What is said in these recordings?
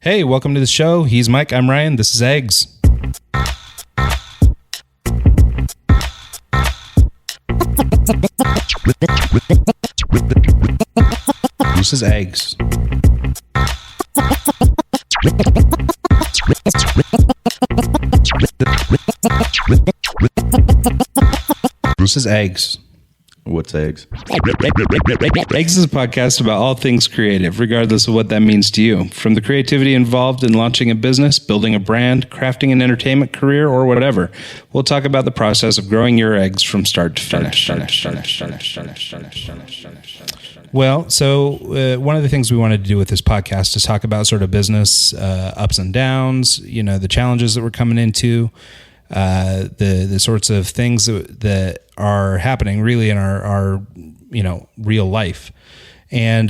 Hey, welcome to the show. He's Mike. I'm Ryan. This is Eggs. This is Eggs. This is Eggs. What's Eggs? Eggs is a podcast about all things creative, regardless of what that means to you. From the creativity involved in launching a business, building a brand, crafting an entertainment career, or whatever, we'll talk about the process of growing your eggs from start to finish. Well, so one of the things we wanted to do with this podcast is talk about sort of business ups and downs, the challenges that we're coming into, the sorts of things that are happening really in our real life, and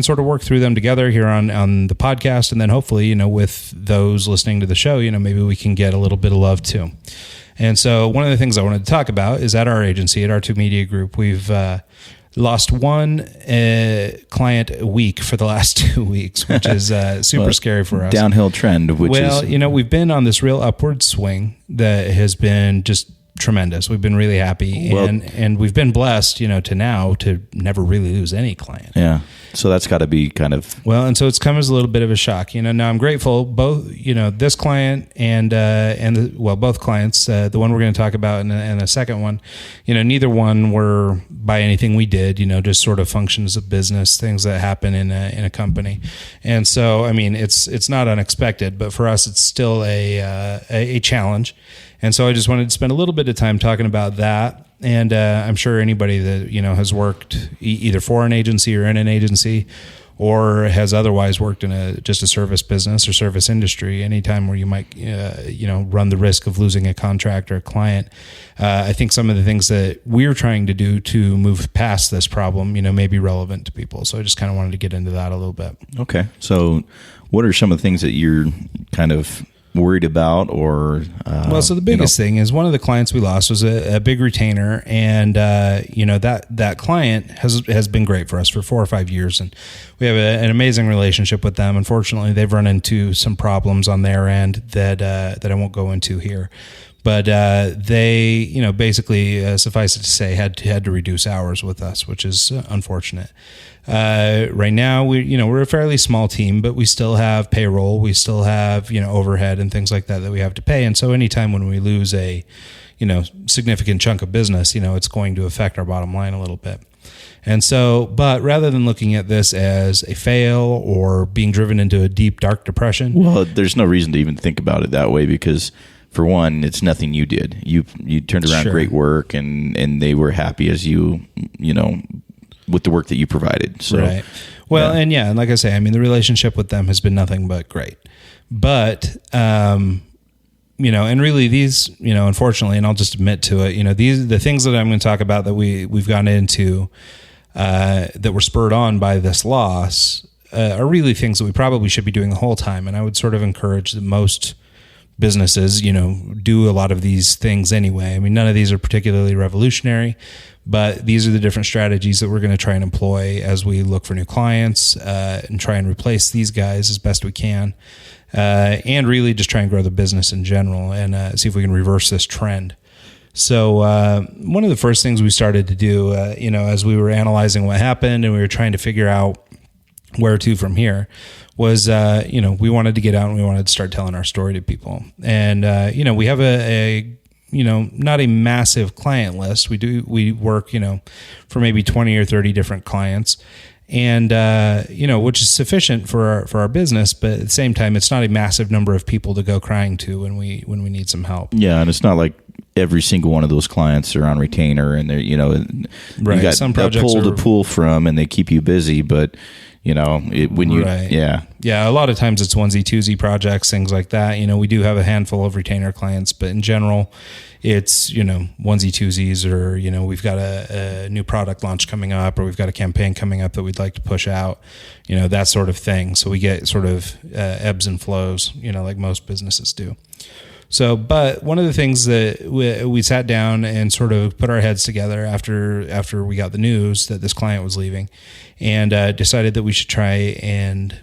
sort of work through them together here on the podcast, and then hopefully with those listening to the show, maybe we can get a little bit of love too. And so one of the things I wanted to talk about is at our agency, at R2 Media Group, we've lost one client a week for the last 2 weeks, which is super scary for us. Downhill trend, we've been on this real upward swing that has been just tremendous. We've been really happy, and we've been blessed, to never really lose any client. Yeah. So that's got to be kind of... Well, and so it's come as a little bit of a shock. Now I'm grateful both, this client and both clients, the one we're going to talk about and the second one, neither one were by anything we did, just sort of functions of business, things that happen in a company. And so, it's not unexpected, but for us, it's still a challenge. And so I just wanted to spend a little bit of time talking about that. And I'm sure anybody that, has worked either for an agency or in an agency, or has otherwise worked in just a service business or service industry, anytime where you might, run the risk of losing a contract or a client. I think some of the things that we're trying to do to move past this problem, may be relevant to people. So I just kind of wanted to get into that a little bit. Okay. So what are some of the things that you're kind of worried about, or so the biggest thing is one of the clients we lost was a big retainer, and that client has been great for us for 4 or 5 years, and we have an amazing relationship with them. Unfortunately, they've run into some problems on their end that I won't go into here, but they basically, suffice it to say, had to reduce hours with us, which is unfortunate. Right now we're a fairly small team, but we still have payroll, we still have overhead and things like that we have to pay. And so anytime when we lose a significant chunk of business, it's going to affect our bottom line a little bit. And so, but rather than looking at this as a fail or being driven into a deep dark depression, well, there's no reason to even think about it that way, because for one, it's nothing you did. You turned around great work, and they were happy as with the work that you provided. So, right. Well, yeah. And like I say, the relationship with them has been nothing but great. But, and really these, unfortunately, and I'll just admit to it, the things that I'm going to talk about that we've gotten into, that were spurred on by this loss, are really things that we probably should be doing the whole time. And I would sort of encourage that most businesses, do a lot of these things anyway. None of these are particularly revolutionary, but these are the different strategies that we're going to try and employ as we look for new clients, and try and replace these guys as best we can, and really just try and grow the business in general, and see if we can reverse this trend. So one of the first things we started to do, as we were analyzing what happened and we were trying to figure out where to from here, was, we wanted to get out and we wanted to start telling our story to people. And, we have a not a massive client list. We work, for maybe 20 or 30 different clients, and, which is sufficient for our business. But at the same time, it's not a massive number of people to go crying to when we need some help. Yeah. And it's not like every single one of those clients are on retainer, and they're, right. You got some a projects pool to pull from, and they keep you busy, but right. Yeah. A lot of times it's onesie twosie projects, things like that. We do have a handful of retainer clients, but in general, it's, onesie twosies, or, we've got a new product launch coming up, or we've got a campaign coming up that we'd like to push out, that sort of thing. So we get sort of ebbs and flows, like most businesses do. So, but one of the things that we sat down and sort of put our heads together after we got the news that this client was leaving, and decided that we should try and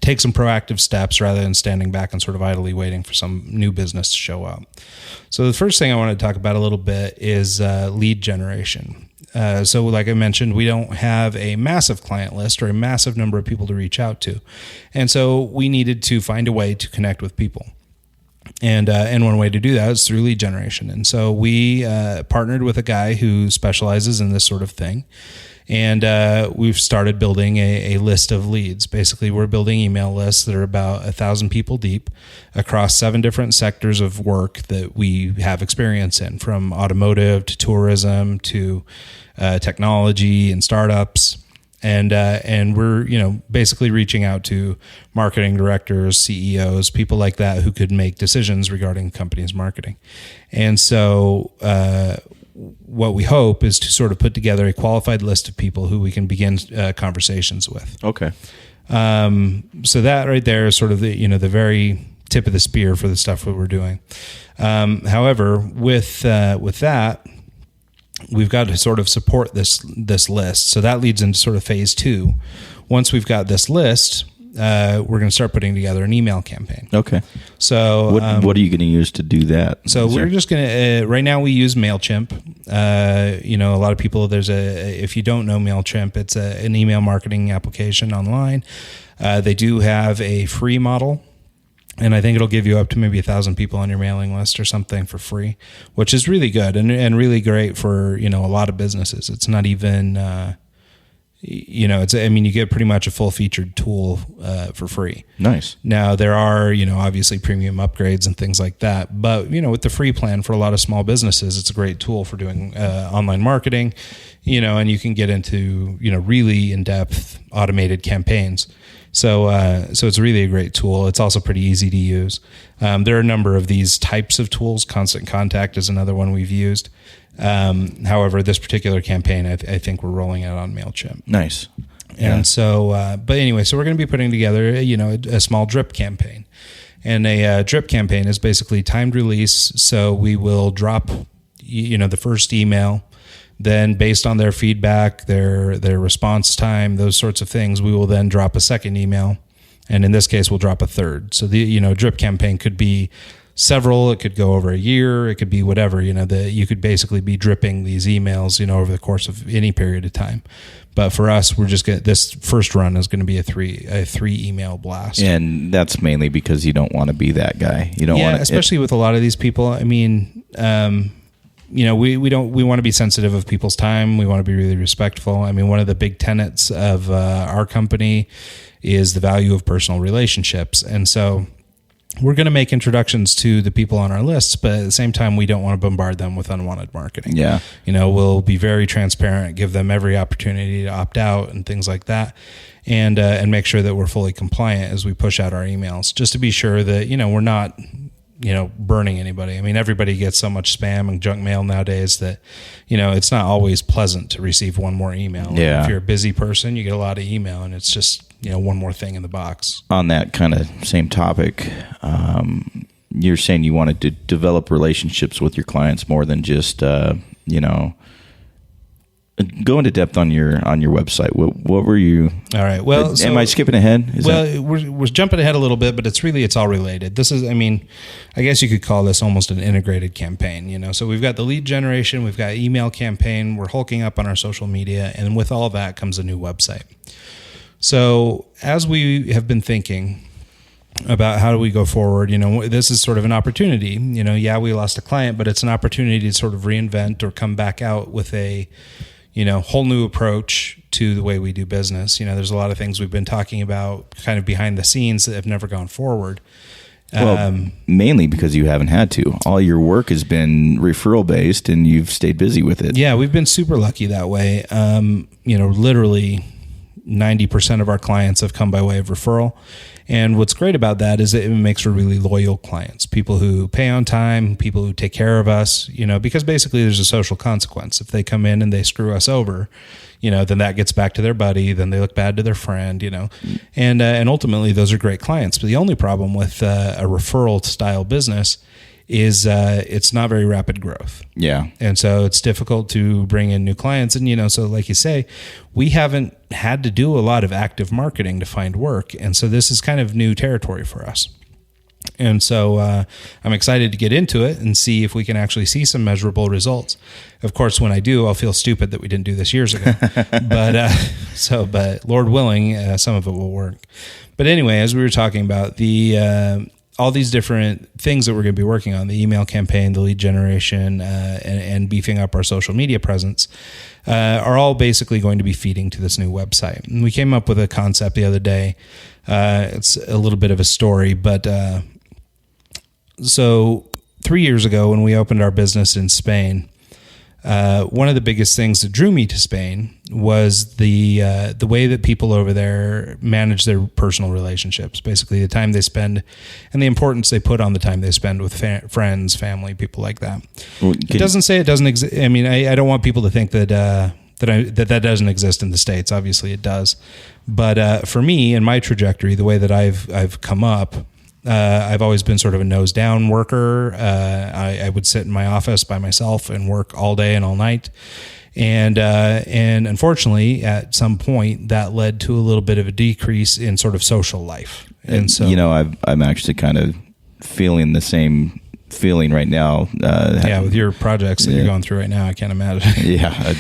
take some proactive steps rather than standing back and sort of idly waiting for some new business to show up. So the first thing I want to talk about a little bit is lead generation. So like I mentioned, we don't have a massive client list or a massive number of people to reach out to. And so we needed to find a way to connect with people. And one way to do that is through lead generation. And so we partnered with a guy who specializes in this sort of thing. And we've started building a list of leads. Basically, we're building email lists that are about 1,000 people deep across 7 different sectors of work that we have experience in, from automotive to tourism to technology and startups. And we're basically reaching out to marketing directors, CEOs, people like that who could make decisions regarding companies' marketing. And so what we hope is to sort of put together a qualified list of people who we can begin conversations with. Okay. So that right there is sort of the the very tip of the spear for the stuff that we're doing. However, with that, we've got to sort of support this list. So that leads into sort of phase 2. Once we've got this list, we're going to start putting together an email campaign. Okay. So what are you going to use to do that? So we're just going to, right now we use MailChimp. A lot of people, if you don't know MailChimp, it's an email marketing application online. They do have a free model. And I think it'll give you up to maybe 1,000 people on your mailing list or something for free, which is really good and really great for, a lot of businesses. It's not even, you get pretty much a full featured tool for free. Nice. Now there are, obviously premium upgrades and things like that, but with the free plan for a lot of small businesses, it's a great tool for doing online marketing, and you can get into, really in-depth automated campaigns. So it's really a great tool. It's also pretty easy to use. There are a number of these types of tools. Constant Contact is another one we've used. However, this particular campaign, I think we're rolling out on MailChimp. Nice. And so, but anyway, so we're going to be putting together, a small drip campaign. And a drip campaign is basically timed release. So we will drop, the first email. Then based on their feedback, their response time, those sorts of things, we will then drop a second email. And in this case, we'll drop a third. So the, drip campaign could be several, it could go over a year, it could be whatever, you could basically be dripping these emails, over the course of any period of time. But for us, we're just this first run is going to be a three email blast. And that's mainly because you don't want to be that guy. You don't want to, especially with a lot of these people. I mean, we want to be sensitive of people's time. We want to be really respectful. I mean, one of the big tenets of our company is the value of personal relationships. And so we're going to make introductions to the people on our lists, but at the same time, we don't want to bombard them with unwanted marketing. Yeah. We'll be very transparent, give them every opportunity to opt out and things like that. And make sure that we're fully compliant as we push out our emails, just to be sure that, we're not, burning anybody. I mean, everybody gets so much spam and junk mail nowadays that, it's not always pleasant to receive one more email. Yeah. If you're a busy person, you get a lot of email and it's just, one more thing in the box. On that kind of same topic, you're saying you wanted to develop relationships with your clients more than just, go into depth on your website. What were you? All right. Well, am I skipping ahead? We're jumping ahead a little bit, but it's all related. This is, I guess you could call this almost an integrated campaign. So we've got the lead generation, we've got email campaign, we're hulking up on our social media, and with all that comes a new website. So as we have been thinking about how do we go forward, this is sort of an opportunity. We lost a client, but it's an opportunity to sort of reinvent or come back out with a whole new approach to the way we do business. There's a lot of things we've been talking about kind of behind the scenes that have never gone forward. Well, mainly because you haven't had to. All your work has been referral based and you've stayed busy with it. Yeah, we've been super lucky that way. Literally 90% of our clients have come by way of referral. And what's great about that is it makes for really loyal clients, people who pay on time, people who take care of us, because basically there's a social consequence. If they come in and they screw us over, then that gets back to their buddy, then they look bad to their friend, and ultimately those are great clients. But the only problem with a referral style business is it's not very rapid growth. Yeah. And so it's difficult to bring in new clients. And, so like you say, we haven't had to do a lot of active marketing to find work. And so this is kind of new territory for us. And so I'm excited to get into it and see if we can actually see some measurable results. Of course, when I do, I'll feel stupid that we didn't do this years ago. But Lord willing, some of it will work. But anyway, as we were talking about all these different things that we're going to be working on, the email campaign, the lead generation, and beefing up our social media presence, are all basically going to be feeding to this new website. And we came up with a concept the other day. It's a little bit of a story, but so 3 years ago when we opened our business in Spain, one of the biggest things that drew me to Spain was the way that people over there manage their personal relationships, basically the time they spend and the importance they put on the time they spend with friends, family, people like that. Well, it doesn't say it doesn't exist. I mean, I don't want people to think that that doesn't exist in the States. Obviously it does. But for me and my trajectory, the way that I've come up, I've always been sort of a nose down worker. I would sit in my office by myself and work all day and all night. And unfortunately, at some point, that led to a little bit of a decrease in sort of social life. And so, I'm actually kind of feeling the same feeling right now. With your projects that you're going through right now, I can't imagine. Yeah.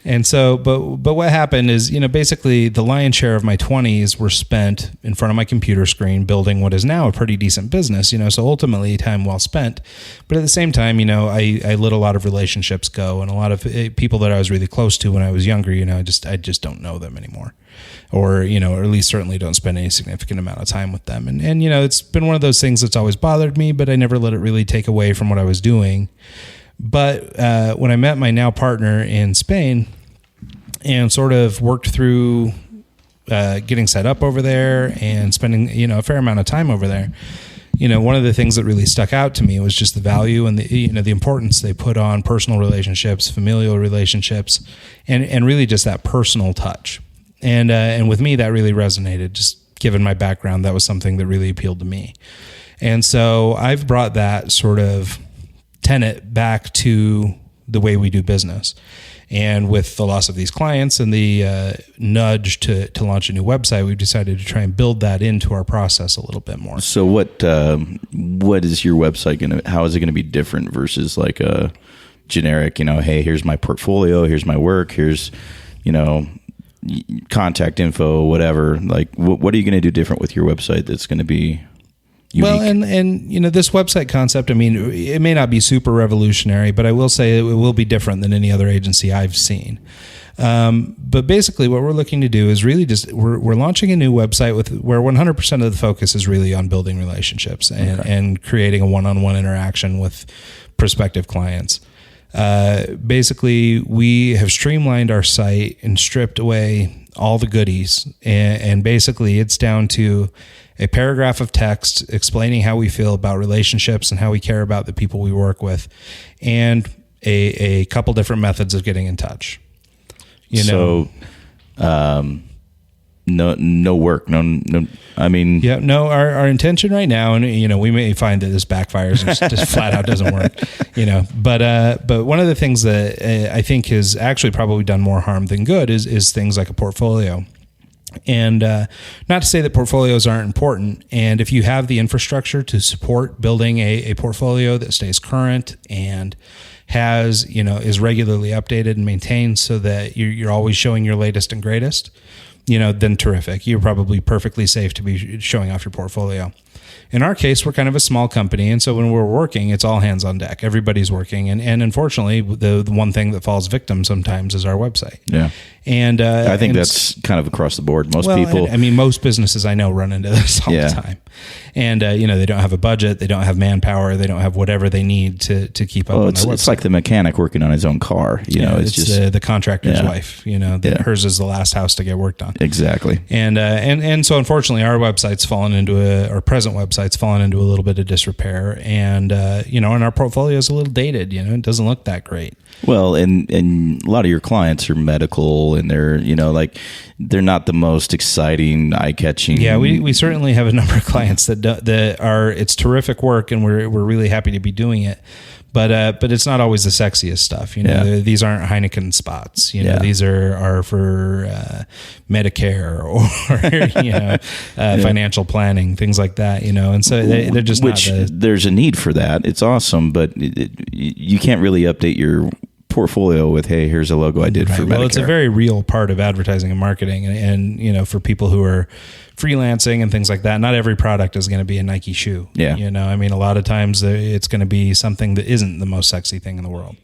And so, but what happened is, basically the lion's share of my 20s were spent in front of my computer screen building what is now a pretty decent business, so ultimately time well spent. But at the same time, I let a lot of relationships go, and a lot of people that I was really close to when I was younger, I just don't know them anymore. Or, or at least certainly don't spend any significant amount of time with them. And it's been one of those things that's always bothered me, but I never let it really take away from what I was doing. But when I met my now partner in Spain and sort of worked through getting set up over there and spending, a fair amount of time over there, one of the things that really stuck out to me was just the value and the importance they put on personal relationships, familial relationships, and really just that personal touch. And with me, that really resonated. Just given my background, that was something that really appealed to me. And so I've brought that sort of tenet back to the way we do business. And with the loss of these clients and the nudge to launch a new website, we've decided to try and build that into our process a little bit more. So what is your website how is it going to be different versus like a generic, hey, here's my portfolio, here's my work, here's, contact info, whatever. Like what are you going to do different with your website that's going to be unique? Well, and this website concept, it may not be super revolutionary, but I will say it will be different than any other agency I've seen. But basically what we're looking to do is really just, we're launching a new website where 100% of the focus is really on building relationships and creating a one-on-one interaction with prospective clients. Basically we have streamlined our site and stripped away all the goodies. And basically it's down to a paragraph of text explaining how we feel about relationships and how we care about the people we work with, and a couple different methods of getting in touch. So, no work, no. Our intention right now, and we may find that this backfires and just flat out doesn't work, But one of the things that I think has actually probably done more harm than good is things like a portfolio. And not to say that portfolios aren't important. And if you have the infrastructure to support building a portfolio that stays current and has, is regularly updated and maintained so that you're always showing your latest and greatest, then terrific. You're probably perfectly safe to be showing off your portfolio. In our case, we're kind of a small company, and so when we're working, it's all hands on deck. Everybody's working, and unfortunately, the one thing that falls victim sometimes is our website. Yeah, and I think that's kind of across the board. Most people, most businesses I know run into this all the time, and they don't have a budget, they don't have manpower, they don't have whatever they need to keep up. On their website. It's like the mechanic working on his own car. It's just the contractor's wife. Hers is the last house to get worked on. Exactly. And so unfortunately, our website's fallen into our present recent website's fallen into a little bit of disrepair, and and our portfolio is a little dated. It doesn't look that great. Well, and a lot of your clients are medical, and they're they're not the most exciting, eye-catching. Yeah, we certainly have a number of clients that are. It's terrific work, and we're really happy to be doing it. But it's not always the sexiest stuff. These aren't Heineken spots. These are for Medicare or financial planning, things like that. And so they're just there's a need for that. It's awesome, but you can't really update your portfolio with, hey, here's a logo I did for Medicare. Well, it's a very real part of advertising and marketing, and for people who are freelancing and things like that, not every product is going to be a Nike shoe. Yeah. A lot of times it's going to be something that isn't the most sexy thing in the world.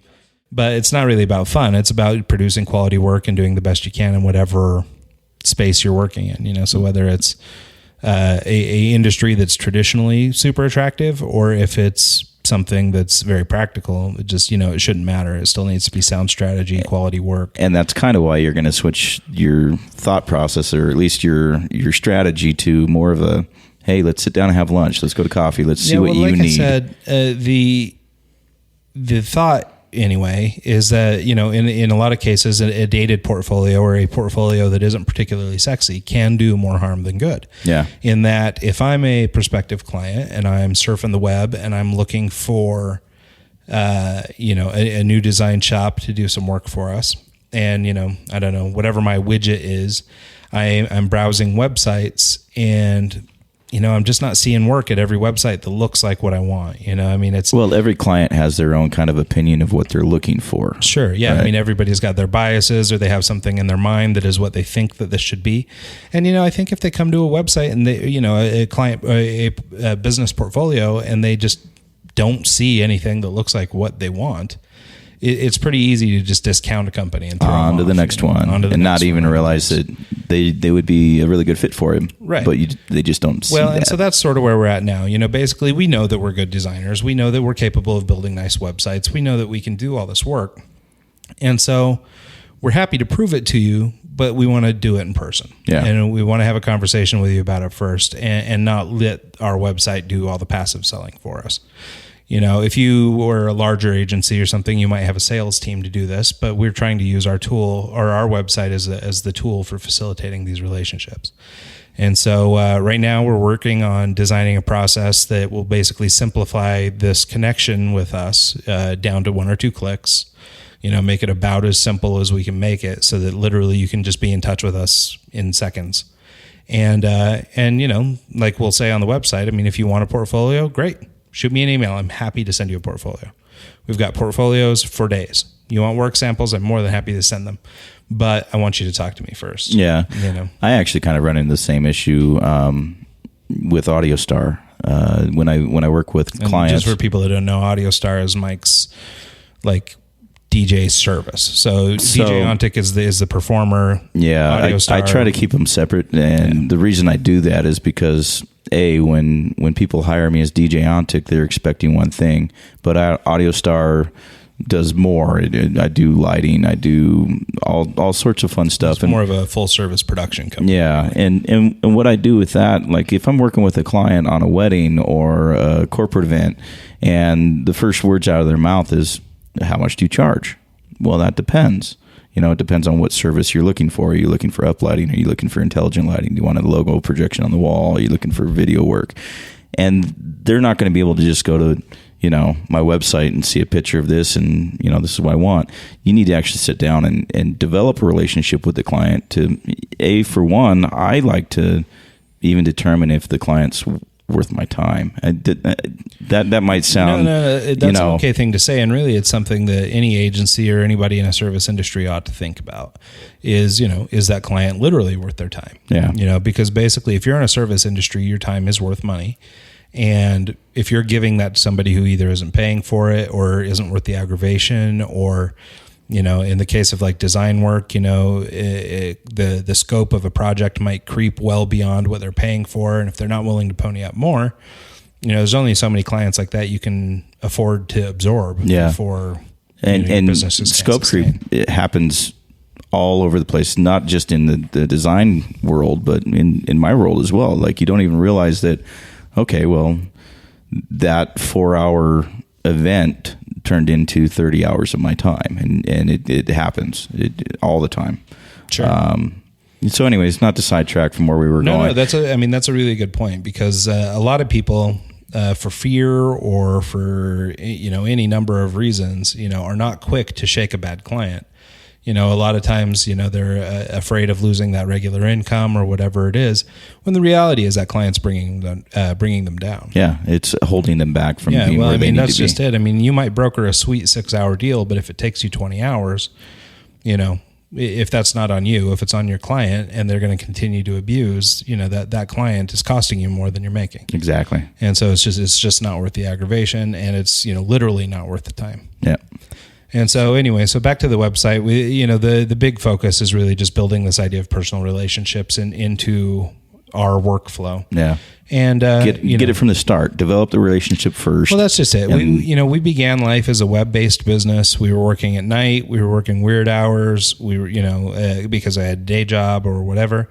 But it's not really about fun. It's about producing quality work and doing the best you can in whatever space you're working in. So whether it's a industry that's traditionally super attractive, or if it's something that's very practical, it just it shouldn't matter. It still needs to be sound strategy, quality work. And that's kind of why you're going to switch your thought process, or at least your strategy, to more of a, hey, let's sit down and have lunch, let's go to coffee, let's see what you need. I said, the thought anyway is that in a lot of cases a dated portfolio, or a portfolio that isn't particularly sexy, can do more harm than good. Yeah. In that, if I'm a prospective client and I'm surfing the web and I'm looking for a new design shop to do some work for us, and I don't know, whatever my widget is, I'm browsing websites, and I'm just not seeing work at every website that looks like what I want. Well, every client has their own kind of opinion of what they're looking for. Sure. Yeah. Right? Everybody's got their biases, or they have something in their mind that is what they think that this should be. And, I think if they come to a website and they, a client, a business portfolio, and they just don't see anything that looks like what they want, it's pretty easy to just discount a company and throw on to the next one, and not even realize that they would be a really good fit for him. Right. But they just don't see that. And so that's sort of where we're at now. Basically, we know that we're good designers. We know that we're capable of building nice websites. We know that we can do all this work. And so we're happy to prove it to you, but we want to do it in person. Yeah. And we want to have a conversation with you about it first, and not let our website do all the passive selling for us. If you were a larger agency or something, you might have a sales team to do this, but we're trying to use our tool, or our website, as the tool for facilitating these relationships. And so right now we're working on designing a process that will basically simplify this connection with us down to 1 or 2 clicks, make it about as simple as we can make it, so that literally you can just be in touch with us in seconds. And like we'll say on the website, if you want a portfolio, great. Shoot me an email. I'm happy to send you a portfolio. We've got portfolios for days. You want work samples? I'm more than happy to send them. But I want you to talk to me first. Yeah. I actually kind of run into the same issue with AudioStar. When I work with clients. Just for people that don't know, AudioStar is Mike's DJ service. So DJ Ontic is the performer. Yeah. I try to keep them separate. And the reason I do that is because when people hire me as DJ Ontic, they're expecting one thing, but AudioStar does more. I do lighting. I do all sorts of fun stuff. It's more of a full service production company. Yeah, and what I do with that, like if I'm working with a client on a wedding or a corporate event, and the first words out of their mouth is, "How much do you charge?" Well, that depends. It depends on what service you're looking for. Are you looking for uplighting? Are you looking for intelligent lighting? Do you want a logo projection on the wall? Are you looking for video work? And they're not going to be able to just go to, my website and see a picture of this and, this is what I want. You need to actually sit down and develop a relationship with the client for one, I like to even determine if the client's worth my time. That might sound that's an okay thing to say, and really it's something that any agency or anybody in a service industry ought to think about is that client literally worth their time? Yeah. Because basically if you're in a service industry, your time is worth money, and if you're giving that to somebody who either isn't paying for it or isn't worth the aggravation, or in the case of like design work, the scope of a project might creep well beyond what they're paying for. And if they're not willing to pony up more, there's only so many clients like that you can afford to absorb before and scope creep, it happens all over the place, not just in the design world, but in my world as well. Like you don't even realize that, okay, well, that 4-hour event turned into 30 hours of my time, and it happens all the time. Sure. So anyways, not to sidetrack from where we were going. No, that's a really good point, because a lot of people, for fear or for, any number of reasons, are not quick to shake a bad client. A lot of times, they're afraid of losing that regular income or whatever it is, when the reality is that client's bringing them down. Yeah, it's holding them back from being where they need to be. That's just it. I mean, you might broker a sweet 6-hour deal, but if it takes you 20 hours, if that's not on you, if it's on your client and they're going to continue to abuse, that client is costing you more than you're making. Exactly. And so it's just not worth the aggravation, and it's, literally not worth the time. Yeah. And so anyway, so back to the website, the big focus is really just building this idea of personal relationships into our workflow. Yeah. And get it from the start. Develop the relationship first. Well, that's just it. We began life as a web-based business. We were working at night. We were working weird hours. We were, because I had a day job or whatever.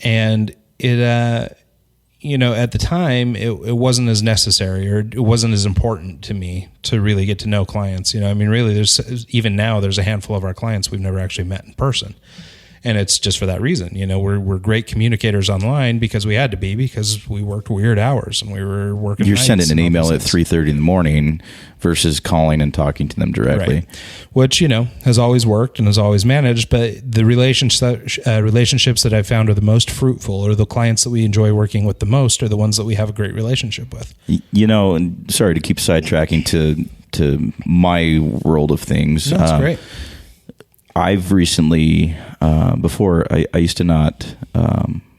And it, at the time, it wasn't as necessary, or it wasn't as important to me to really get to know clients. Really, even now, there's a handful of our clients we've never actually met in person. And it's just for that reason. We're great communicators online because we had to be, because we worked weird hours and we were working. You're sending an email at 3:30 in the morning versus calling and talking to them directly, right. Which has always worked and has always managed. But the relationships that I've found are the most fruitful, or the clients that we enjoy working with the most, are the ones that we have a great relationship with. And sorry to keep sidetracking to my world of things. No, that's great. I've recently, before I used to not,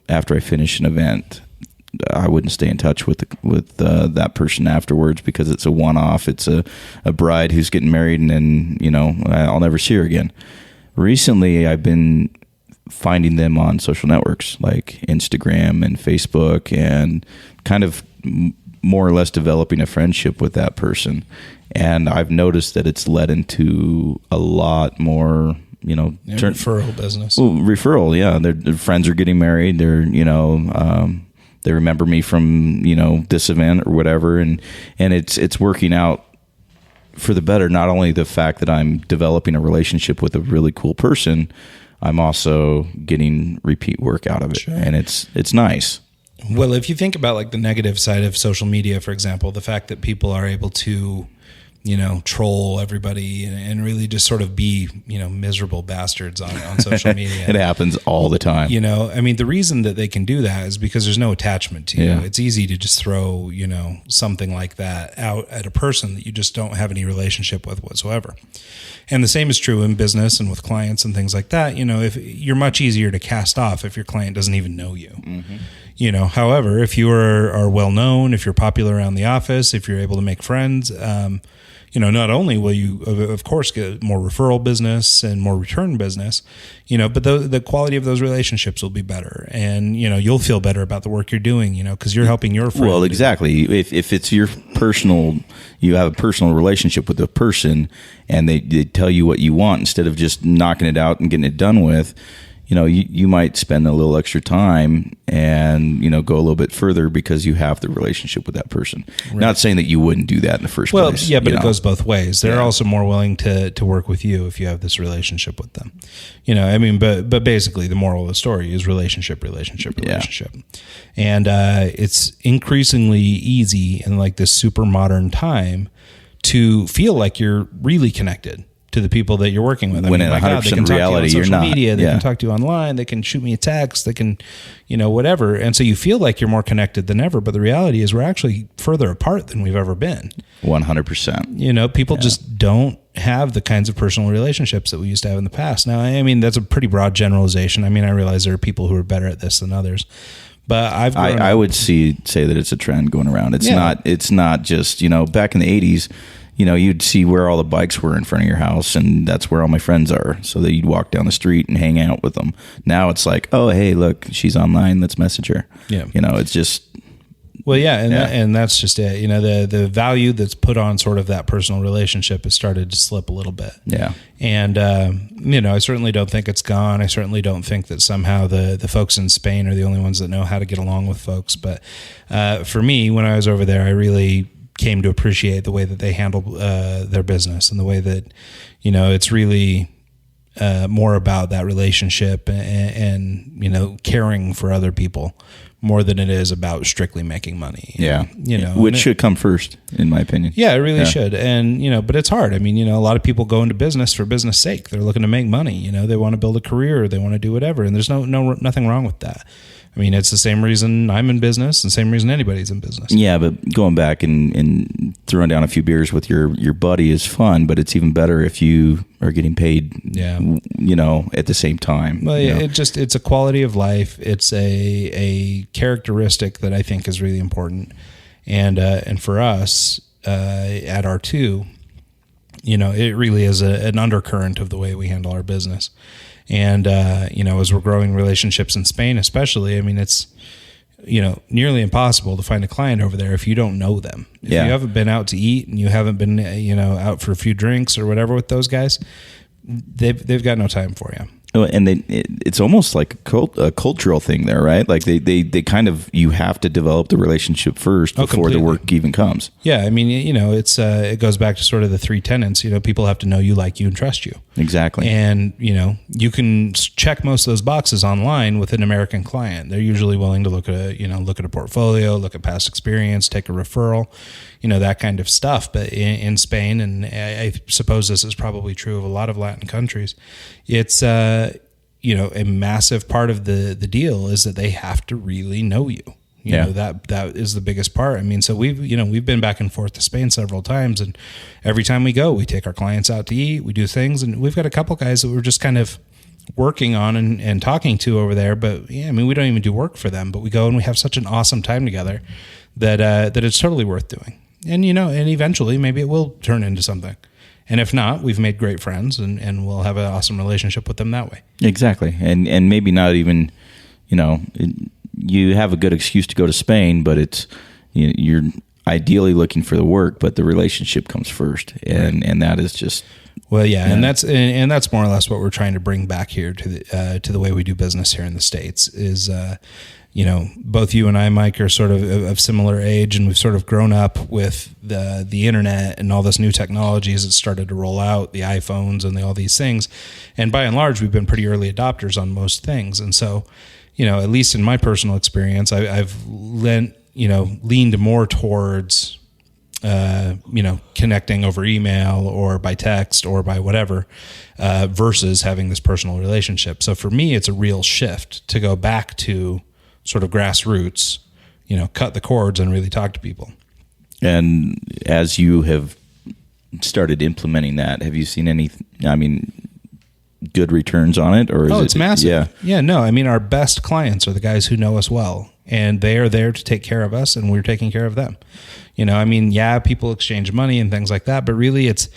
after I finish an event, I wouldn't stay in touch with that person afterwards, because it's a one-off. It's a bride who's getting married, and then, I'll never see her again. Recently, I've been finding them on social networks like Instagram and Facebook, and kind of more or less developing a friendship with that person. And I've noticed that it's led into a lot more, referral business. Well, referral, yeah. Their friends are getting married. They're, they remember me from, this event or whatever. And it's working out for the better. Not only the fact that I'm developing a relationship with a really cool person, I'm also getting repeat work out of it. Sure. And it's nice. Well, if you think about like the negative side of social media, for example, the fact that people are able to, troll everybody and really just sort of be, miserable bastards on social media. It happens all the time. The reason that they can do that is because there's no attachment to you. Yeah. It's easy to just throw, something like that out at a person that you just don't have any relationship with whatsoever. And the same is true in business and with clients and things like that. If you're much easier to cast off if your client doesn't even know you. Mm-hmm. However, if you are well known, if you're popular around the office, if you're able to make friends, not only will you, of course, get more referral business and more return business, but the quality of those relationships will be better, and you'll feel better about the work you're doing, because you're helping your friend. Well, exactly. If it's your personal, you have a personal relationship with a person, and they tell you what you want instead of just knocking it out and getting it done with. You might spend a little extra time and, go a little bit further because you have the relationship with that person. Right. Not saying that you wouldn't do that in the first place. Well, yeah, but it goes both ways. They're also more willing to work with you if you have this relationship with them. But basically the moral of the story is relationship. Yeah. And it's increasingly easy in like this super modern time to feel like you're really connected to the people that you're working with. When in 100% they can talk reality, to you on social you're not. media, they can talk to you online, they can shoot me a text, they can, whatever. And so you feel like you're more connected than ever, but the reality is we're actually further apart than we've ever been. 100%. People just don't have the kinds of personal relationships that we used to have in the past. Now, that's a pretty broad generalization. I realize there are people who are better at this than others. But I would say that it's a trend going around. It's not just, back in the 80s, you'd see where all the bikes were in front of your house, and that's where all my friends are. So that you'd walk down the street and hang out with them. Now it's like, oh, hey, look, she's online. Let's message her. Yeah. It's just Well, yeah, and that's just it. You know, the value that's put on sort of that personal relationship has started to slip a little bit. Yeah. And, you know, I certainly don't think it's gone. I certainly don't think that somehow the folks in Spain are the only ones that know how to get along with folks. But for me, when I was over there, I really came to appreciate the way that they handle their business and the way that, you know, it's really more about that relationship and, you know, caring for other people more than it is about strictly making money. Yeah. You know, which should come first, in my opinion. Yeah, it really should. And, you know, but it's hard. I mean, you know, a lot of people go into business for business sake. They're looking to make money. You know, they want to build a career. They want to do whatever. And there's nothing wrong with that. I mean, it's the same reason I'm in business and the same reason anybody's in business. Yeah, but going back and throwing down a few beers with your buddy is fun, but it's even better if you are getting paid, you know, at the same time. Well, yeah, it's a quality of life. It's a characteristic that I think is really important. And for us at R2, you know, it really is an undercurrent of the way we handle our business. And, you know, as we're growing relationships in Spain, especially, I mean, it's, you know, nearly impossible to find a client over there if you don't know them. If you haven't been out to eat and you haven't been, you know, out for a few drinks or whatever with those guys, they've got no time for you. Oh, and it's almost like a cultural thing there, right? Like they kind of, you have to develop the relationship first before the work even comes. Yeah, I mean, you know, it goes back to sort of the three tenets. You know, people have to know you, like you, and trust you. Exactly. And, you know, you can check most of those boxes online with an American client. They're usually willing to look at a portfolio, look at past experience, take a referral, you know, that kind of stuff. But in Spain, and I suppose this is probably true of a lot of Latin countries, it's you know, a massive part of the deal is that they have to really know you. You know, that is the biggest part. I mean, so we've been back and forth to Spain several times, and every time we go, we take our clients out to eat, we do things, and we've got a couple guys that we're just kind of working on and talking to over there. But yeah, I mean, we don't even do work for them, but we go and we have such an awesome time together that it's totally worth doing. And, you know, and eventually maybe it will turn into something. And if not, we've made great friends and we'll have an awesome relationship with them that way. Exactly. And maybe not even, you know, you have a good excuse to go to Spain, but it's, you're ideally looking for the work, but the relationship comes first. And that is just... Well, yeah, and that's more or less what we're trying to bring back here to the way we do business here in the States is, you know, both you and I, Mike, are sort of similar age, and we've sort of grown up with the internet and all this new technologies that started to roll out, the iPhones and all these things. And by and large, we've been pretty early adopters on most things. And so, you know, at least in my personal experience, I've leaned more towards, you know, connecting over email or by text or by whatever, versus having this personal relationship. So for me, it's a real shift to go back to sort of grassroots, you know, cut the cords and really talk to people. And as you have started implementing that, have you seen any, good returns on it? Or is it's massive. Yeah, no, I mean, our best clients are the guys who know us well, and they are there to take care of us, and we're taking care of them. You know, I mean, yeah, people exchange money and things like that, but really it's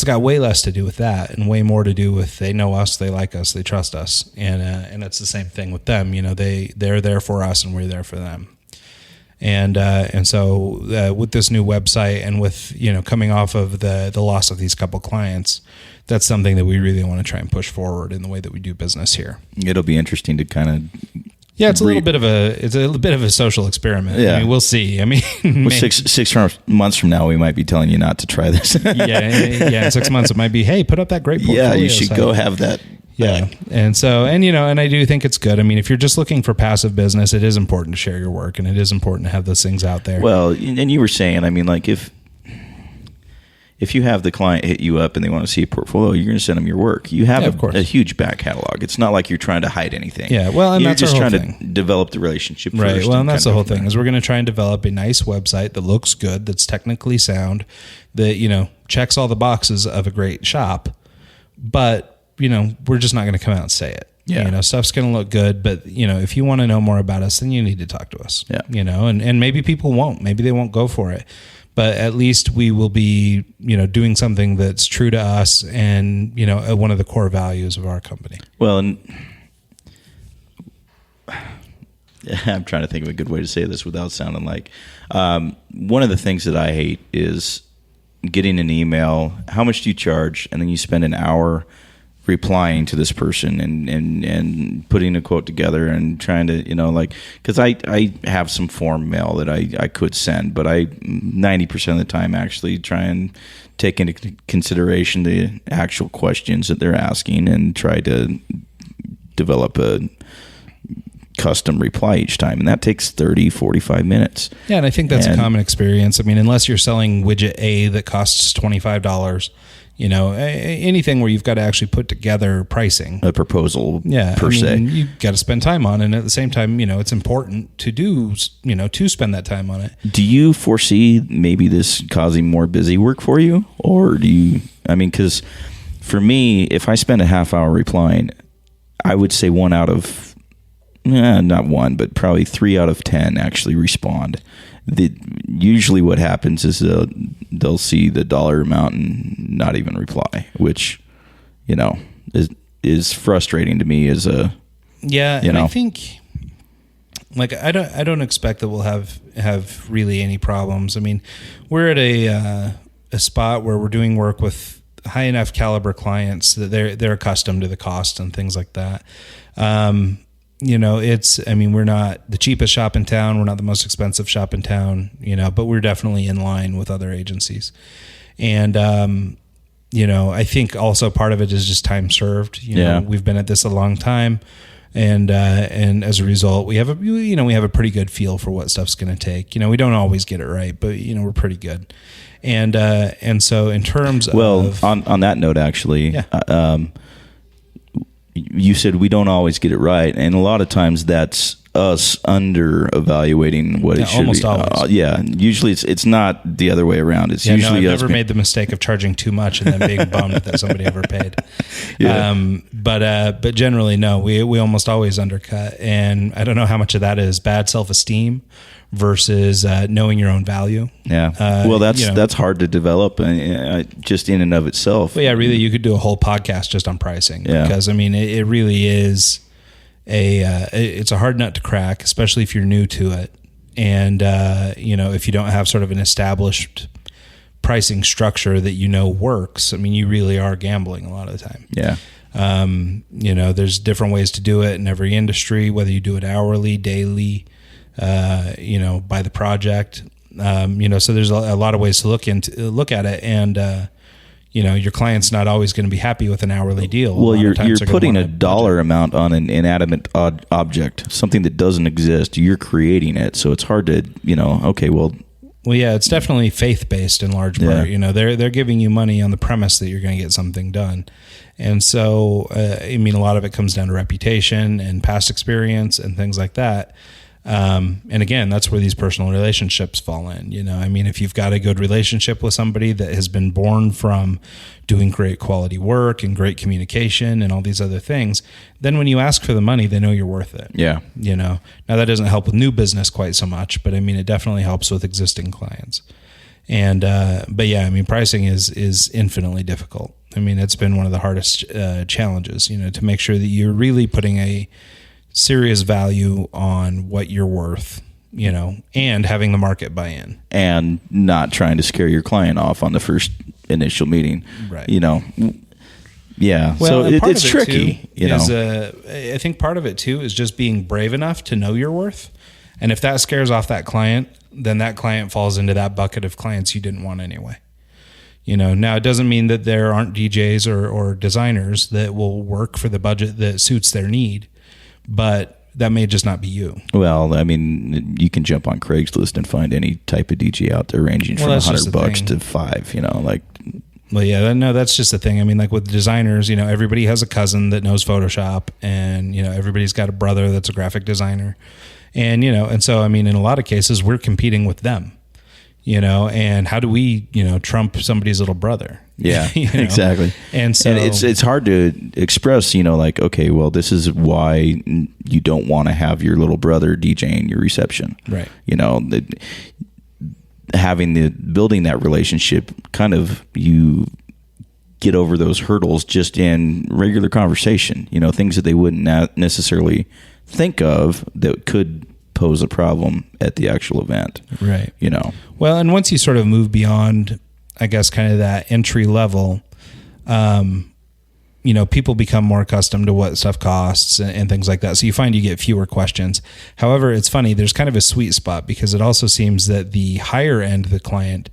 got way less to do with that and way more to do with they know us, they like us, they trust us, and it's the same thing with them. You know, they're there for us and we're there for them. And so with this new website and with, you know, coming off of the loss of these couple clients, that's something that we really want to try and push forward in the way that we do business here. It'll be interesting to kind of... Yeah, it's a little bit of a social experiment. Yeah. I mean, we'll see. I mean, well, 6 months from now, we might be telling you not to try this. In 6 months, it might be, hey, put up that great portfolio. Yeah, you should go have that. Yeah. And so, and, you know, and I do think it's good. I mean, if you're just looking for passive business, it is important to share your work, and it is important to have those things out there. Well, and you were saying, I mean, like if you have the client hit you up and they want to see a portfolio, you're going to send them your work. You have a huge back catalog. It's not like you're trying to hide anything. Yeah, well, and you're that's just our whole trying thing. to develop the relationship first. Right, well, and that's the whole thing, is we're going to try and develop a nice website that looks good, that's technically sound, that, you know, checks all the boxes of a great shop, but, you know, we're just not going to come out and say it. Yeah. You know, stuff's going to look good, but, you know, if you want to know more about us, then you need to talk to us. Yeah. You know, and maybe people won't. Maybe they won't go for it. But at least we will be, you know, doing something that's true to us and, you know, one of the core values of our company. Well, and I'm trying to think of a good way to say this without sounding like one of the things that I hate is getting an email. How much do you charge? And then you spend an hour replying to this person and putting a quote together and trying to, because I have some form mail that I could send, but I 90% of the time actually try and take into consideration the actual questions that they're asking and try to develop a custom reply each time, and that takes 30-45 minutes. Yeah, and I think that's a common experience. I mean, unless you're selling widget A that costs $25, anything where you've got to actually put together pricing, a proposal, se, you've got to spend time on it, and at the same time, it's important to to spend that time on it. Do you foresee maybe this causing more busy work for you, or do you? I mean, because for me, if I spend a half hour replying, I would say not one, but probably 3 out of 10 actually respond. Usually what happens is they'll see the dollar amount and not even reply, which, is frustrating to me as a... Yeah, and I think... I don't expect that we'll have really any problems. I mean, we're at a spot where we're doing work with high enough caliber clients that they're accustomed to the cost and things like that. We're not the cheapest shop in town. We're not the most expensive shop in town, but we're definitely in line with other agencies. And, I think also part of it is just time served. We've been at this a long time. And as a result, we have a pretty good feel for what stuff's going to take. We don't always get it right, but we're pretty good. And so in terms of on that note, actually, you said we don't always get it right, and a lot of times that's us under evaluating what it should almost be. Always. Usually it's not the other way around. It's usually I've never made the mistake of charging too much and then being bummed that somebody overpaid. Yeah. But generally, no, we almost always undercut, and I don't know how much of that is bad self-esteem versus knowing your own value. Yeah. That's hard to develop just in and of itself. Well, yeah, really, you could do a whole podcast just on pricing. Yeah. Because, it really is it's a hard nut to crack, especially if you're new to it. And, if you don't have sort of an established pricing structure that works, you really are gambling a lot of the time. Yeah. There's different ways to do it in every industry, whether you do it hourly, daily, by the project, so there's a lot of ways to look at it. And, your client's not always going to be happy with an hourly deal. Well, you're putting a dollar amount on an inanimate object, something that doesn't exist. You're creating it. So it's hard to, Well, yeah, it's definitely faith-based in large part. Yeah. They're giving you money on the premise that you're going to get something done. And so, a lot of it comes down to reputation and past experience and things like that. And again, that's where these personal relationships fall in. If you've got a good relationship with somebody that has been born from doing great quality work and great communication and all these other things, then when you ask for the money, they know you're worth it. Yeah. Now that doesn't help with new business quite so much, but it definitely helps with existing clients. And, pricing is infinitely difficult. It's been one of the hardest challenges, to make sure that you're really putting a serious value on what you're worth, and having the market buy in. And not trying to scare your client off on the first initial meeting. Right. Yeah. Well, so it's tricky, I think part of it too is just being brave enough to know your worth. And if that scares off that client, then that client falls into that bucket of clients you didn't want anyway. Now it doesn't mean that there aren't DJs or designers that will work for the budget that suits their need, but that may just not be you. Well, you can jump on Craigslist and find any type of DJ out there ranging from $100 to $5, Well, yeah, no, that's just the thing. With designers, everybody has a cousin that knows Photoshop, and, everybody's got a brother that's a graphic designer. And, and so, in a lot of cases, we're competing with them, and how do we, trump somebody's little brother? Yeah, exactly. And so, and it's hard to express, okay, well, this is why you don't want to have your little brother DJing your reception. Right. Building that relationship, kind of, you get over those hurdles just in regular conversation, things that they wouldn't necessarily think of that could pose a problem at the actual event. Right. You know. Well, and once you sort of move beyond, I guess, kind of that entry level, you know, people become more accustomed to what stuff costs and things like that. So you find you get fewer questions. However, it's funny, there's kind of a sweet spot, because it also seems that the higher end of the client,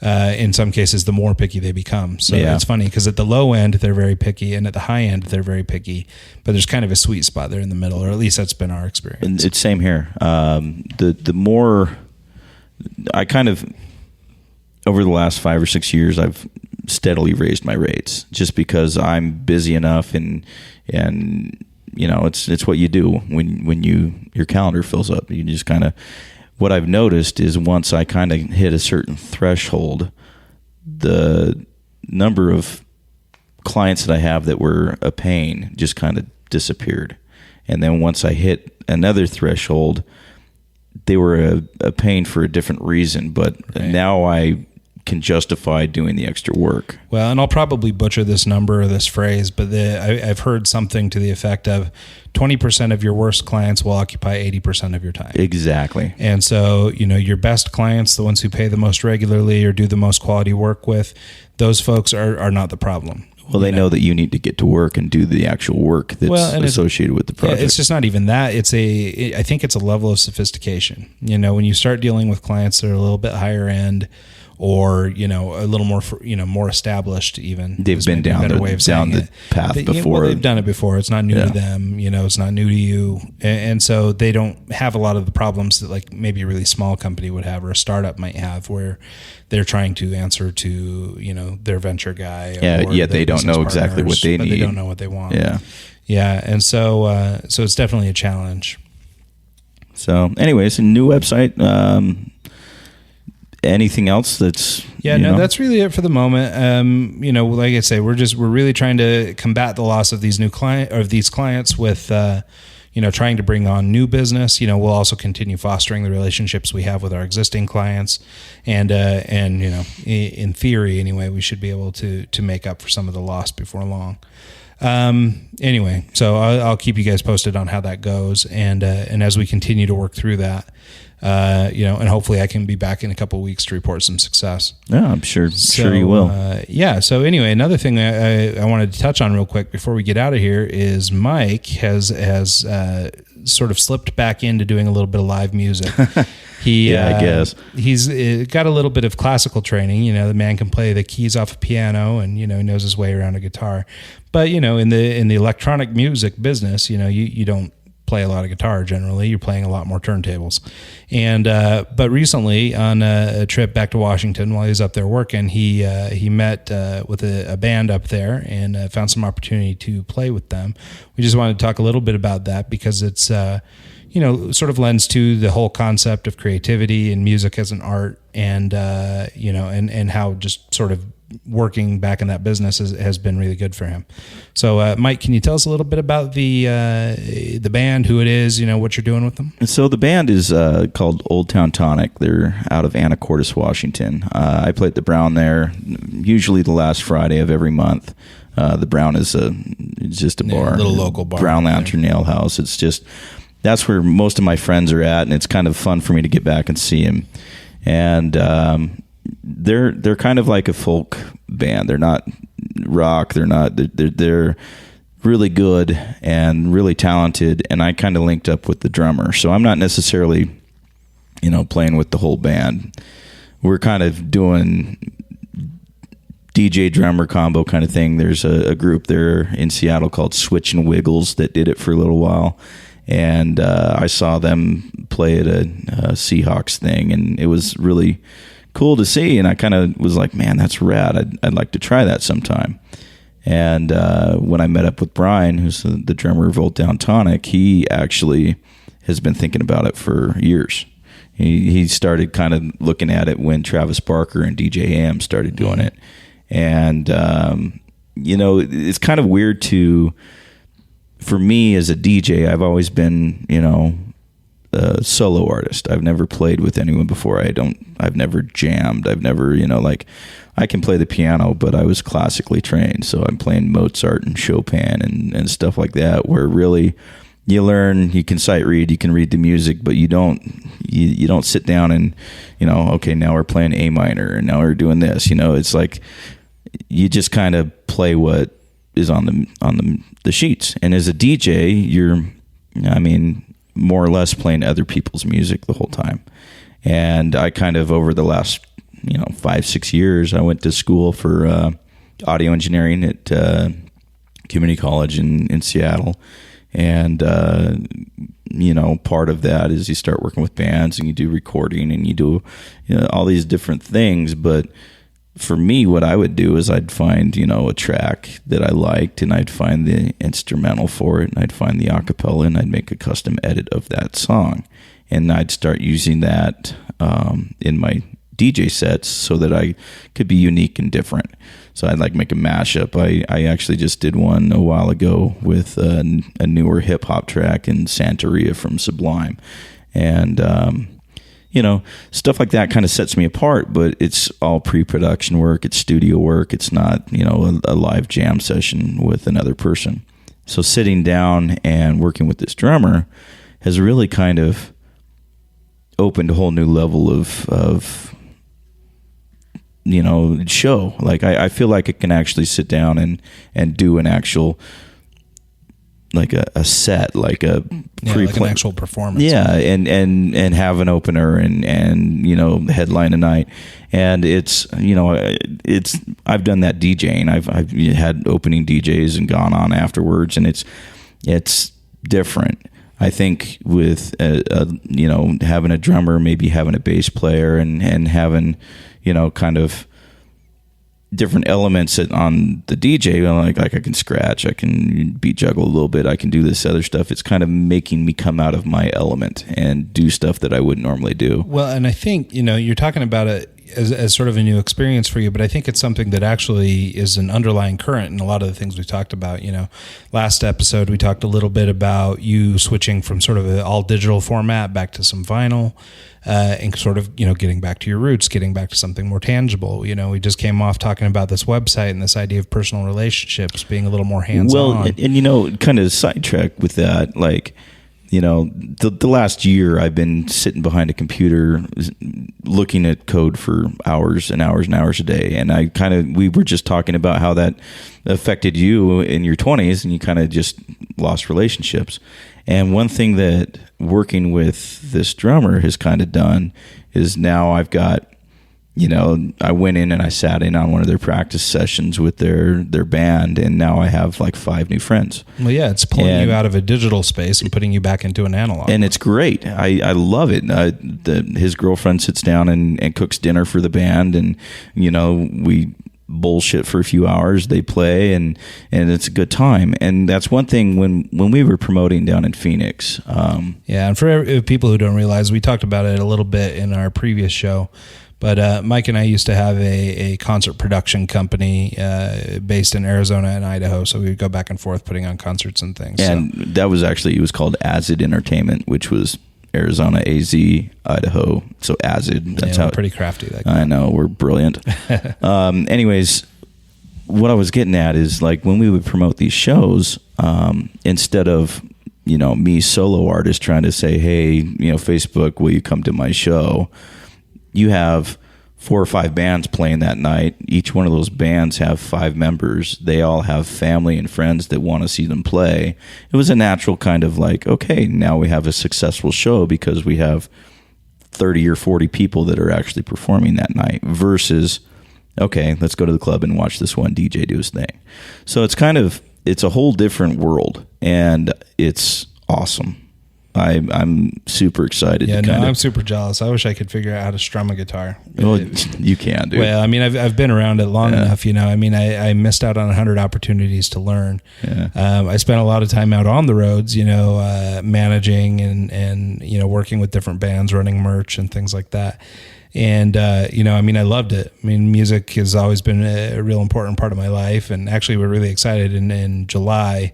in some cases, the more picky they become. So it's funny, because at the low end, they're very picky, and at the high end, they're very picky. But there's kind of a sweet spot there in the middle, or at least that's been our experience. And it's same here. The more I kind of, over the last 5 or 6 years, I've steadily raised my rates, just because I'm busy enough, and you know, it's what you do when your calendar fills up. You just kind of, what I've noticed is once I kind of hit a certain threshold, the number of clients that I have that were a pain just kind of disappeared. And then once I hit another threshold, they were a pain for a different reason, but now I can justify doing the extra work. Well, and I'll probably butcher this number or this phrase, but I've heard something to the effect of 20% of your worst clients will occupy 80% of your time. Exactly. And so, you know, your best clients, the ones who pay the most regularly or do the most quality work with, those folks are not the problem. Well, they know that you need to get to work and do the actual work that's associated with the project. It's just not even that. I think it's a level of sophistication. You know, when you start dealing with clients that are a little bit higher end, or, you know, a little more, more established even. They've been down the path before. They've done it before. It's not new to them. You know, it's not new to you. And so they don't have a lot of the problems that, like, maybe a really small company would have, or a startup might have, where they're trying to answer to, you know, their venture guy. Or they don't know exactly what they need. They don't know what they want. Yeah. Yeah. And so it's definitely a challenge. So anyways, a new website. Anything else that's that's really it for the moment. You know, like I say, we're really trying to combat the loss of these clients with you know, trying to bring on new business. You know, we'll also continue fostering the relationships we have with our existing clients, and you know, in theory anyway, we should be able to make up for some of the loss before long. Anyway, so I'll keep you guys posted on how that goes, and as we continue to work through that, you know, and hopefully I can be back in a couple of weeks to report some success. Yeah, I'm sure you will. So anyway, another thing I wanted to touch on real quick before we get out of here is Mike has sort of slipped back into doing a little bit of live music. I guess he's got a little bit of classical training. You know, the man can play the keys off a piano, and, you know, he knows his way around a guitar. But, you know, in the electronic music business, you know, you don't play a lot of guitar generally. You're playing a lot more turntables. And but recently, on a trip back to Washington while he was up there working, he met with a band up there, and found some opportunity to play with them. We just wanted to talk a little bit about that, because it's you know, sort of lends to the whole concept of creativity and music as an art, and you know, and how just sort of working back in that business has been really good for him. So, Mike, can you tell us a little bit about the band, who it is, you know, what you're doing with them? So the band is called Old Town Tonic. They're out of Anacortes, Washington. I play at the Brown there, usually the last Friday of every month. The Brown is just a bar, a little local bar, Brown Lantern Ale House. It's just, that's where most of my friends are at, and it's kind of fun for me to get back and see them. And they're kind of like a folk band. They're not rock. They're really good and really talented. And I kind of linked up with the drummer, so I'm not necessarily, you know, playing with the whole band. We're kind of doing DJ drummer combo kind of thing. There's a group there in Seattle called Switch and Wiggles that did it for a little while. And I saw them play at a Seahawks thing, and it was really cool to see. And I kind of was like, man, that's rad. I'd like to try that sometime. And when I met up with Brian, who's the drummer of Old Town Tonic, he actually has been thinking about it for years. He started kind of looking at it when Travis Barker and DJ Am started doing it. And, you know, it's kind of weird for me as a DJ, I've always been, you know, a solo artist. I've never played with anyone before. I've never jammed. I've never, you know, like, I can play the piano, but I was classically trained. So I'm playing Mozart and Chopin and stuff like that, where really you learn, you can sight read, you can read the music, but you don't sit down and, okay, now we're playing A minor and now we're doing this. It's like you just kind of play what is on the sheets. And as a DJ, you're, more or less playing other people's music the whole time. And I kind of, over the last 5-6 years, I went to school for audio engineering at community college in Seattle. And, part of that is you start working with bands and you do recording and you do all these different things. But for me, what I would do is I'd find, a track that I liked, and I'd find the instrumental for it, and I'd find the acapella, and I'd make a custom edit of that song. And I'd start using that in my DJ sets so that I could be unique and different. So I'd make a mashup. I actually just did one a while ago with a newer hip hop track in Santeria from Sublime. And, stuff like that kind of sets me apart, but it's all pre-production work. It's studio work. It's not, a live jam session with another person. So sitting down and working with this drummer has really kind of opened a whole new level of show. I feel like I can actually sit down and do an actual, a set, like an actual performance. Yeah. And have an opener and headline a night. And it's, I've done that DJing. I've had opening DJs and gone on afterwards, and it's different. I think with having a drummer, maybe having a bass player, and having kind of different elements on the DJ, like I can scratch, I can beat juggle a little bit, I can do this other stuff. It's kind of making me come out of my element and do stuff that I wouldn't normally do. Well, and I think you're talking about it as sort of a new experience for you, but I think it's something that actually is an underlying current in a lot of the things we talked about. Last episode we talked a little bit about you switching from sort of an all digital format back to some vinyl, and sort of getting back to your roots, getting back to something more tangible. We just came off talking about this website and this idea of personal relationships being a little more hands-on. Well, and kind of sidetrack with that, the last year I've been sitting behind a computer looking at code for hours and hours and hours a day. And we were just talking about how that affected you in your 20s, and you kind of just lost relationships. And one thing that working with this drummer has kind of done is now I've got, I went in and I sat in on one of their practice sessions with their band, and now I have 5 new friends. Well, yeah, it's pulling you out of a digital space and putting you back into an analog. And it's great. I love it. His girlfriend sits down and cooks dinner for the band, and, we bullshit for a few hours, they play, and it's a good time. And that's one thing when we were promoting down in Phoenix. And for people who don't realize, we talked about it a little bit in our previous show, but Mike and I used to have a concert production company based in Arizona and Idaho, so we would go back and forth putting on concerts and things. And that was actually, it was called Azid Entertainment, which was Arizona, AZ, Idaho. So Azid. That's how. Pretty crafty. I know, we're brilliant. Anyways, what I was getting at is when we would promote these shows, instead of me solo artist trying to say, hey, Facebook, will you come to my show? You have 4 or 5 bands playing that night. Each one of those bands have 5 members. They all have family and friends that want to see them play. It was a natural kind of okay, now we have a successful show because we have 30 or 40 people that are actually performing that night, versus, okay, let's go to the club and watch this one DJ do his thing. So it's a whole different world, and it's awesome. I'm super excited. Yeah, I'm super jealous. I wish I could figure out how to strum a guitar. Well, you can, dude. Well, I've been around it long enough. I missed out on 100 opportunities to learn. Yeah. I spent a lot of time out on the roads, managing and working with different bands, running merch and things like that. And, I loved it. Music has always been a real important part of my life. And actually, we're really excited in July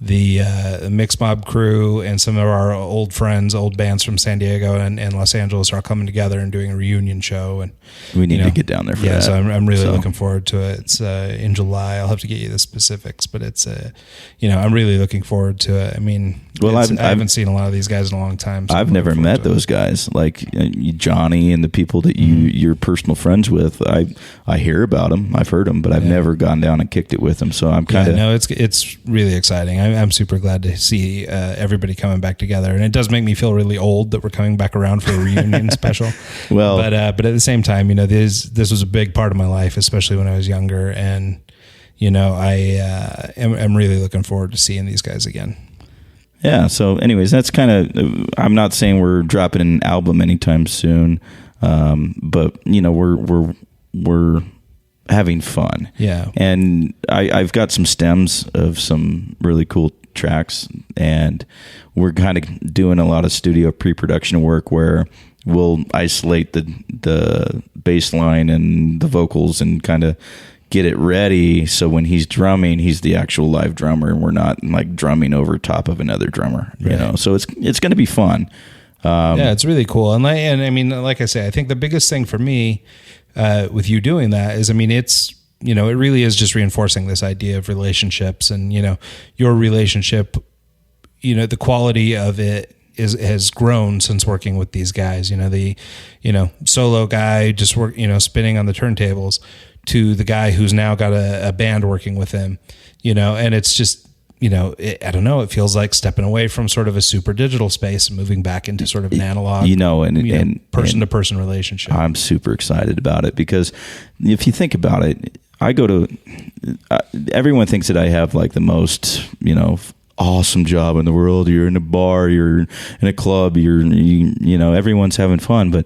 the Mix Mob crew and some of our old friends, old bands from San Diego and Los Angeles are all coming together and doing a reunion show. And we need to get down there for that. So I'm really looking forward to it. It's in July. I'll have to get you the specifics, but it's I'm really looking forward to it. I mean, I haven't seen a lot of these guys in a long time. So I've never met those guys, like Johnny and the people that you're personal friends with. I hear about them, I've heard them, but I've never gone down and kicked it with them. So I'm kind of it's really exciting. I'm super glad to see everybody coming back together, and it does make me feel really old that we're coming back around for a reunion special. Well, but at the same time, this was a big part of my life, especially when I was younger, and I am really looking forward to seeing these guys again. Yeah. So, anyways, that's kind of. I'm not saying we're dropping an album anytime soon, but we're having fun. Yeah. And I've got some stems of some really cool tracks, and we're kind of doing a lot of studio pre-production work where we'll isolate the bass line and the vocals and kind of get it ready, so when he's drumming, he's the actual live drummer, and we're not like drumming over top of another drummer. Right. So it's going to be fun. It's really cool. And I mean, like I say, I think the biggest thing for me with you doing that is, it's, it really is just reinforcing this idea of relationships, and, your relationship, the quality of it has grown since working with these guys, the solo guy just spinning on the turntables to the guy who's now got a band working with him, and it's just, I don't know, it feels like stepping away from sort of a super digital space and moving back into sort of an analog, and person-to-person relationship. I'm super excited about it because if you think about it, I go to, everyone thinks that I have like the most, awesome job in the world. You're in a bar, you're in a club, everyone's having fun, but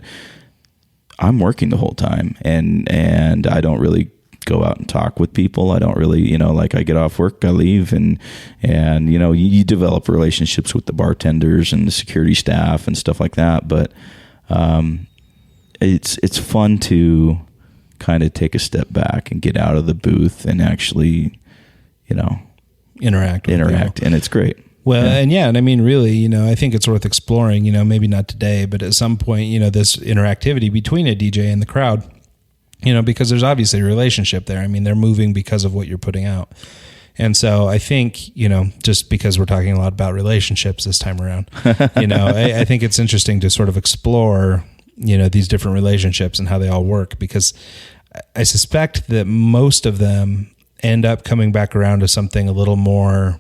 I'm working the whole time, and I don't really go out and talk with people. I don't really, I get off work, I leave, and you develop relationships with the bartenders and the security staff and stuff like that. But it's fun to kind of take a step back and get out of the booth and actually, interact, and it's great. Well, yeah. And I mean, really, I think it's worth exploring, maybe not today, but at some point, this interactivity between a DJ and the crowd, because there's obviously a relationship there. I mean, they're moving because of what you're putting out. And so I think, just because we're talking a lot about relationships this time around, I think it's interesting to sort of explore, these different relationships and how they all work, because I suspect that most of them end up coming back around to something a little more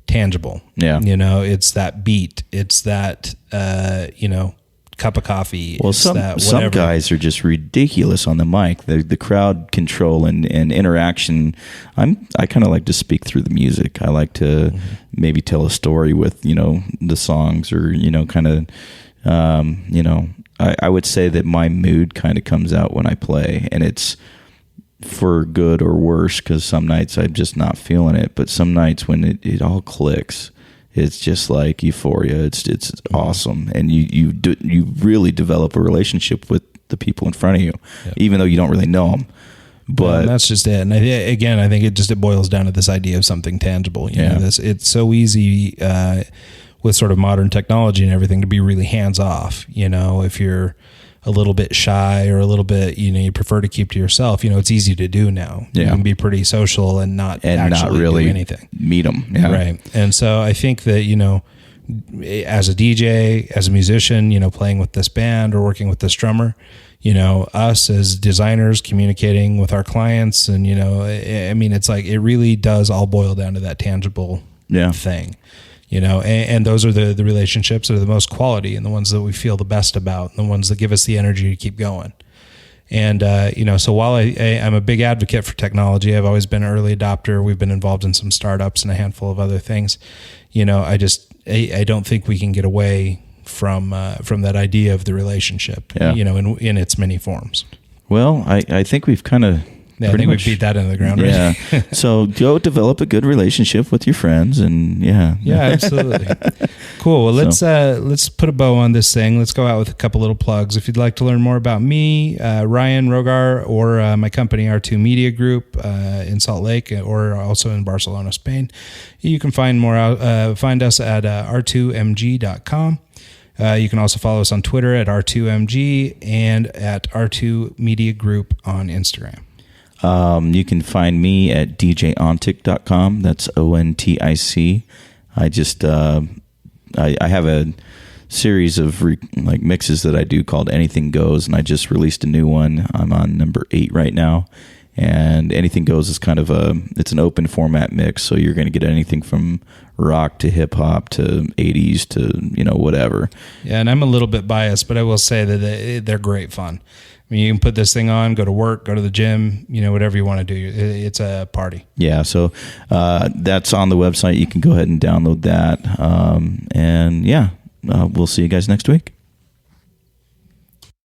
tangible. Yeah. It's that beat. It's that, cup of coffee. Well, some guys are just ridiculous on the mic. The crowd control and interaction. I kind of like to speak through the music. I like to maybe tell a story with, the songs, or, kind of, I would say that my mood kind of comes out when I play, and it's for good or worse, because some nights I'm just not feeling it, but some nights when it all clicks, it's just like euphoria. It's awesome, and you really develop a relationship with the people in front of you, even though you don't really know them. But that's just it. And I think it boils down to this idea of something tangible. It's so easy with sort of modern technology and everything to be really hands off. If you're a little bit shy or a little bit, you prefer to keep to yourself, it's easy to do now. You can be pretty social and not really do anything. Meet them. Yeah. Right. And so I think that, as a DJ, as a musician, playing with this band or working with this drummer, us as designers communicating with our clients, and, it's like, it really does all boil down to that tangible thing. And those are the relationships that are the most quality, and the ones that we feel the best about, and the ones that give us the energy to keep going. And, so while I'm a big advocate for technology, I've always been an early adopter. We've been involved in some startups and a handful of other things. I don't think we can get away from that idea of the relationship, in its many forms. Well, I think we've kind of Yeah, I think we beat that into the ground. Yeah. Right? So go develop a good relationship with your friends, and yeah. Yeah, absolutely. Cool. Well, let's put a bow on this thing. Let's go out with a couple little plugs. If you'd like to learn more about me, Ryan Rogar, or my company, R2 Media Group, in Salt Lake, or also in Barcelona, Spain, you can find us at r2mg.com. You can also follow us on Twitter at R2MG and at R2 Media Group on Instagram. You can find me at djontic.com. That's ONTIC. I just I have a series of mixes that I do called Anything Goes, and I just released a new one. I'm on number 8 right now. And Anything Goes is kind of it's an open format mix, so you're going to get anything from rock to hip hop to 80s to, whatever. Yeah, and I'm a little bit biased, but I will say that they're great fun. I mean, you can put this thing on, go to work, go to the gym, whatever you want to do. It's a party. Yeah, so that's on the website. You can go ahead and download that. And yeah, we'll see you guys next week.